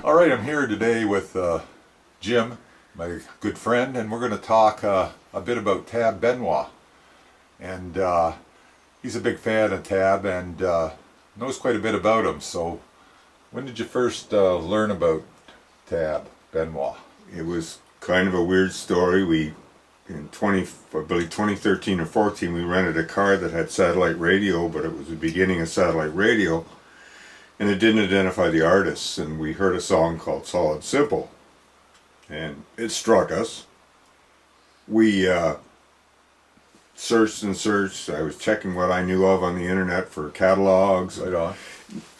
All right, I'm here today with Jim, my good friend, and we're going to talk a bit about Tab Benoit. And he's a big fan of Tab and knows quite a bit about him. So, when did you first learn about Tab Benoit? It was kind of a weird story. I believe 2013 or 14, we rented a car that had satellite radio, but it was the beginning of satellite radio, and it didn't identify the artists. And we heard a song called Solid Simple, and it struck us. We searched and searched. I was checking what I knew of on the internet for catalogs. Right on.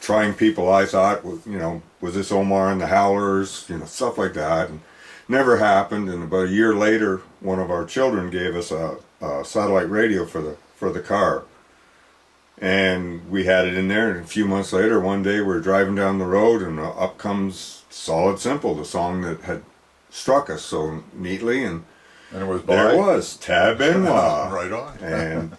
Trying people I thought, was this Omar and the Howlers, stuff like that. And never happened. And about a year later, one of our children gave us a satellite radio for the car, and we had it in there. And a few months later, one day we're driving down the road, and up comes Solid Simple, the song that had struck us so neatly. And it was there it was, Tab Benoit. Right on. And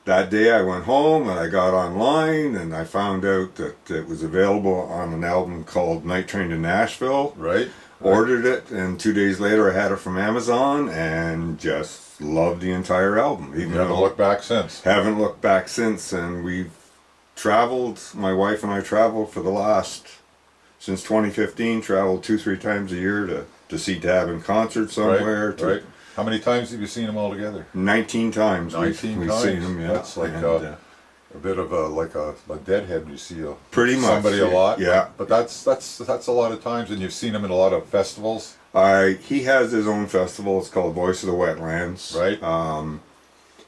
that day I went home and I got online and I found out that it was available on an album called Night Train to Nashville. Right. Ordered it, and 2 days later I had it from Amazon and just loved the entire album. You haven't looked back since. Haven't looked back since, and we've traveled, my wife and I traveled since 2015, traveled 2-3 times a year to see Tab in concert somewhere. Right. How many times have you seen them all together? 19 times. 19 we've times. seen them, yeah. That's like a bit of a deadhead. You see pretty much somebody a lot. Yeah. But that's a lot of times, and you've seen him in a lot of festivals. He has his own festival. It's called Voice of the Wetlands. Right.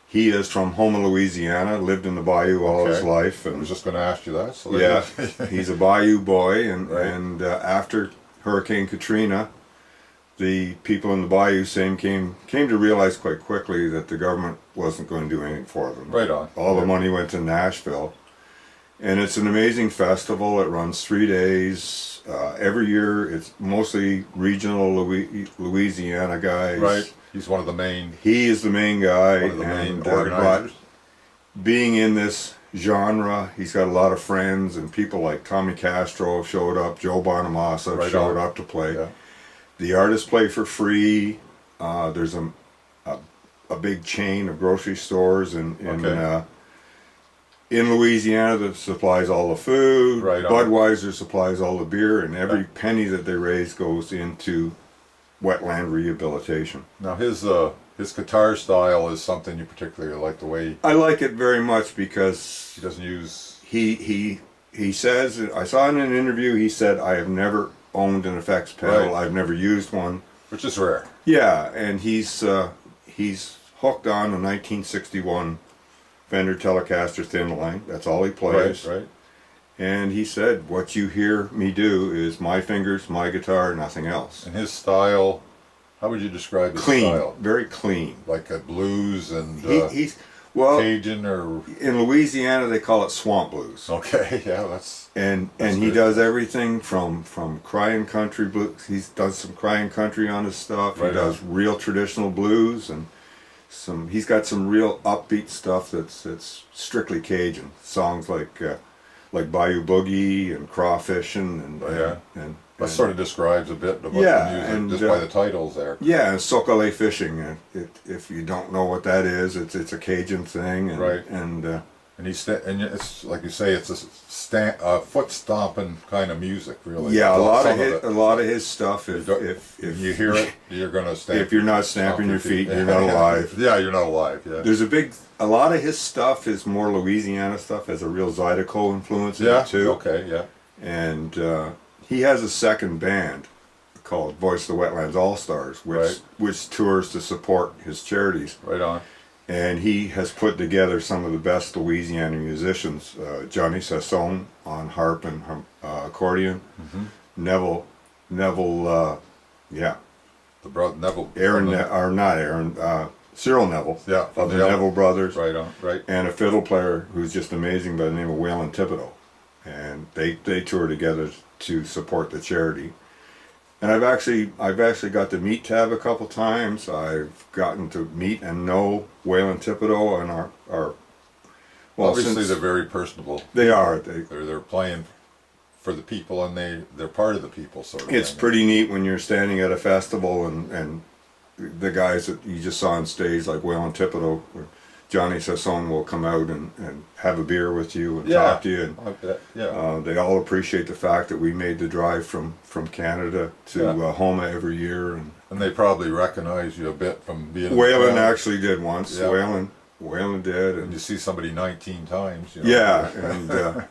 He is from Houma, Louisiana. Lived in the Bayou all his life. I was just going to ask you that. So yeah, he's a Bayou boy, and right. After Hurricane Katrina, the people in the Bayou came to realize quite quickly that the government wasn't going to do anything for them. Right on. All the money went to Nashville, and it's an amazing festival. It runs 3 days every year. It's mostly regional Louisiana guys. Right. He's one of the main. He is the main guy. One of the main but organizers. Being in this genre, he's got a lot of friends, and people like Tommy Castro showed up. Joe Bonamassa showed up to play. Yeah. The artists play for free. There's a big chain of grocery stores in Louisiana that supplies all the food. Right on. Budweiser supplies all the beer, and every penny that they raise goes into wetland rehabilitation. Now his guitar style is something you particularly like, the way I like it very much because he doesn't use. He says, I saw in an interview, he said, I have never owned an effects pedal. Right. I've never used one. Which is rare. Yeah, and he's hooked on a 1961 Fender Telecaster thin line. That's all he plays. Right. And he said, what you hear me do is my fingers, my guitar, nothing else. And his style, how would you describe his Clean, style? very clean. Like a blues and He's well, Cajun or. in Louisiana they call it swamp blues. Okay, yeah, that's And he good. does everything from crying country blues. He's done some crying country on his stuff. Right He does real traditional blues, and he's got some real upbeat stuff that's strictly Cajun. Songs like Bayou Boogie and Crawfishing and that sort of describes a bit about Yeah, the music and, just by the titles there. yeah, and Sokole fishing. If you don't know what that is, it's a Cajun thing. And, Right. And And and it's like you say, it's a foot stomping kind of music, really. yeah, a Some lot of his stuff. If you hear it, you're gonna stamp. if you're not stamping your feet, you're not alive. Yeah, you're not alive. Yeah. There's a lot of his stuff is more Louisiana stuff, has a real Zydeco influence in Yeah. it too. Okay. Yeah. And he has a second band called Voice of the Wetlands All-Stars, which tours to support his charities. Right on. And he has put together some of the best Louisiana musicians. Johnny Sasson on harp and accordion. Mm-hmm. Neville, yeah. The brother Neville. Cyril Neville. Yeah. Of the Neville brothers. Right on. Right. And a fiddle player who's just amazing by the name of Waylon Thibodeau. And they tour together to support the charity. And I've actually got to meet Tab a couple times. I've gotten to meet and know Waylon Thibodeau and our Obviously they're very personable. They are. They're playing for the people, and they're part of the people, sort of It's thing. pretty neat when you're standing at a festival and the guys that you just saw on stage, like Waylon Thibodeau or Johnny Sasson, will come out and have a beer with you and talk to you. And I bet, yeah. they all appreciate the fact that we made the drive from Canada to Houma every year. And they probably recognize you a bit from being. Waylon actually did once. Yeah. Waylon did. And you see somebody 19 times. You know? Yeah, and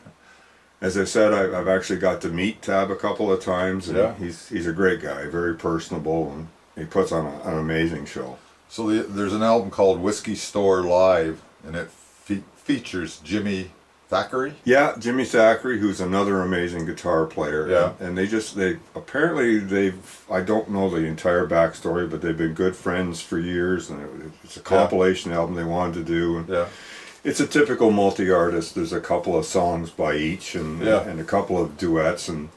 as I said, I've actually got to meet Tab a couple of times, and he's a great guy, very personable, and he puts on an amazing show. So there's an album called Whiskey Store Live, and it features Jimmy Thackeray. Yeah, Jimmy Thackeray, who's another amazing guitar player. Yeah. And they apparently I don't know the entire backstory, but they've been good friends for years, and it's a compilation album they wanted to do. And it's a typical multi-artist. There's a couple of songs by each, and a couple of duets, and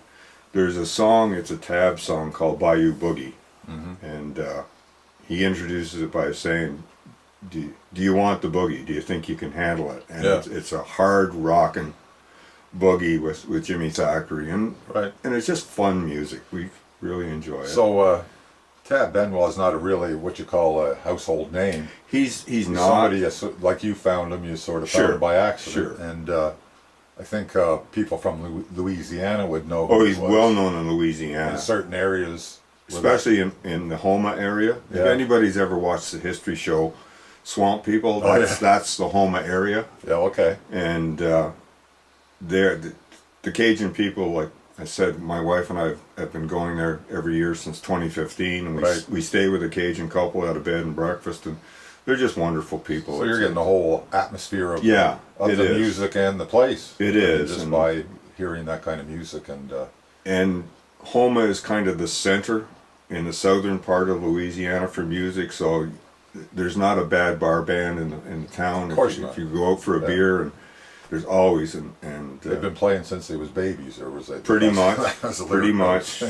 there's a song, it's a Tab song called Bayou Boogie. And he introduces it by saying, do you want the boogie? Do you think you can handle it? And it's a hard rocking boogie with Jimmy Thackeray, and it's just fun music. We really enjoy it. So Tab Benoit is not a really what you call a household name. He's not. Somebody like you found him. You sort of found him by accident. Sure. And I think people from Louisiana would know. Oh, he's well known in Louisiana. In certain areas. Especially in the Houma area. If anybody's ever watched the history show Swamp People, that's the Houma area. Yeah, okay. And the Cajun people, like I said, my wife and I have been going there every year since 2015, and we stay with a Cajun couple at a bed and breakfast, and they're just wonderful people. So you're getting the whole atmosphere of the music and the place. It is. Just by hearing that kind of music. And Houma is kind of the center in the southern part of Louisiana for music, so there's not a bad bar band in the town. Of course if you go out for a beer, and there's always and they've been playing since they was babies, or was it? Pretty much.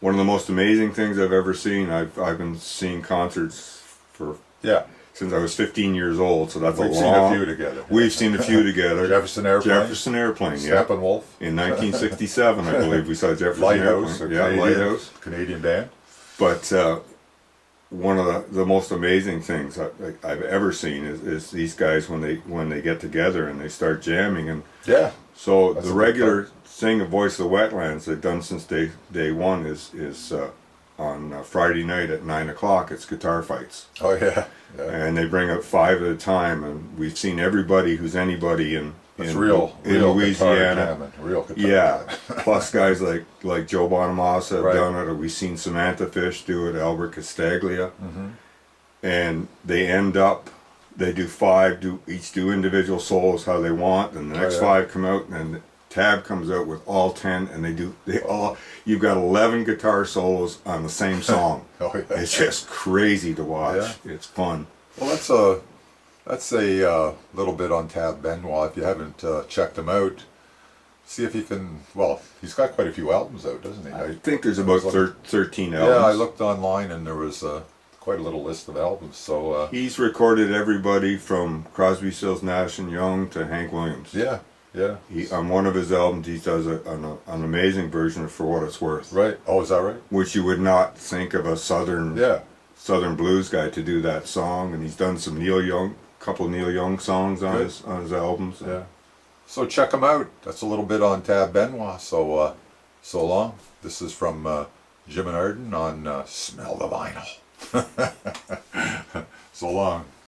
One of the most amazing things I've ever seen. I've been seeing concerts since I was 15 years old, so that's We've seen a few together. We've seen a few together. Jefferson Airplane. Steppenwolf. In 1967, I believe we saw Jefferson Lighthouse. Airplane. Lighthouse. Canadian band. But one of the most amazing things I've ever seen is these guys when they get together and they start jamming, and so the regular thing of Voice of the Wetlands they've done since day one is on Friday night at 9 o'clock. It's guitar fights. Oh yeah. And they bring up 5 at a time, and we've seen everybody who's anybody in Louisiana. Real guitar. Plus guys like Joe Bonamassa have done it, or we've seen Samantha Fish do it, Albert Castaglia. And they each do individual solos how they want, and the next 5 come out, and Tab comes out with all 10, and you've got 11 guitar solos on the same song. It's just crazy to watch. It's fun. Well, that's a little bit on Tab Benoit. If you haven't checked him out, see if you can. Well, he's got quite a few albums out, doesn't he? I think there's about 13 albums. Yeah, I looked online and there was quite a little list of albums. So he's recorded everybody from Crosby, Stills, Nash and Young to Hank Williams. Yeah. On one of his albums, he does an amazing version of For What It's Worth. Right. Oh, is that right? Which you would not think of a southern blues guy to do that song, and he's done some couple Neil Young songs on his albums. Yeah. So check him out. That's a little bit on Tab Benoit. So long. This is from Jim and Arden on Smell the Vinyl. So long.